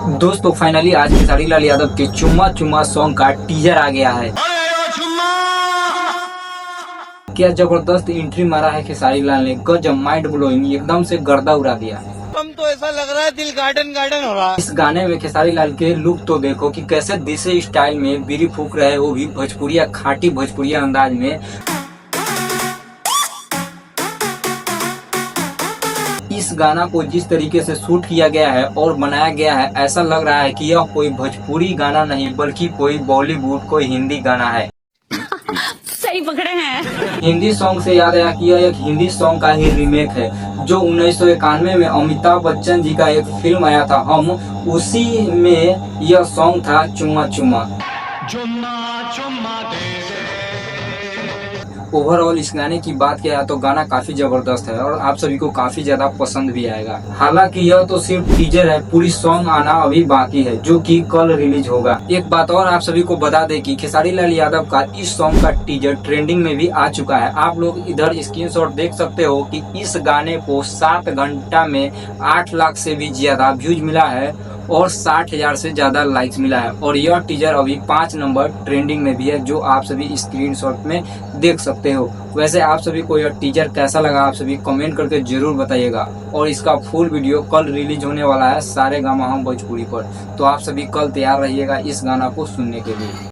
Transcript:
दोस्तों फाइनली आज खेसारी लाल यादव के चुम्मा चुम्मा सॉन्ग का टीजर आ गया है। क्या जबरदस्त एंट्री मारा है खेसारी लाल ने, गजब, माइंड ब्लोइंग, एकदम से गर्दा उड़ा दिया। हम तो ऐसा लग रहा है दिल गार्डन गार्डन हो रहा है। इस गाने में खेसारी लाल के लुक तो देखो कि कैसे देसी स्टाइल में बीड़ी फूक रहे, वो भी भोजपुरिया, खाटी भोजपुरिया अंदाज में। इस गाना को जिस तरीके से शूट किया गया है और बनाया गया है, ऐसा लग रहा है कि यह कोई भोजपुरी गाना नहीं बल्कि कोई बॉलीवुड, कोई हिंदी गाना है। सही पकड़े हैं। हिंदी सॉन्ग से याद आया कि यह एक हिंदी सॉन्ग का ही रीमेक है जो 1991 में अमिताभ बच्चन जी का एक फिल्म आया था हम, उसी में यह सॉन्ग था चुम्मा चुम्मा। ओवरऑल इस गाने की बात किया तो गाना काफी जबरदस्त है और आप सभी को काफी ज्यादा पसंद भी आएगा। हालांकि यह तो सिर्फ टीजर है, पूरी सॉन्ग आना अभी बाकी है जो कि कल रिलीज होगा। एक बात और आप सभी को बता दें कि खेसारी लाल यादव का इस सॉन्ग का टीजर ट्रेंडिंग में भी आ चुका है। आप लोग इधर स्क्रीनशॉट देख सकते हो कि इस गाने को 7 घंटा में 8 लाख से भी ज्यादा व्यूज मिला है और 60,000 से ज्यादा लाइक्स मिला है। और यह टीजर अभी 5 नंबर ट्रेंडिंग में भी है जो आप सभी स्क्रीनशॉट में देख सकते हो। वैसे आप सभी को यह टीजर कैसा लगा आप सभी कमेंट करके जरूर बताइएगा। और इसका फुल वीडियो कल रिलीज होने वाला है सारेगामा हम भोजपुरी पर, तो आप सभी कल तैयार रहिएगा इस गाना को सुनने के लिए।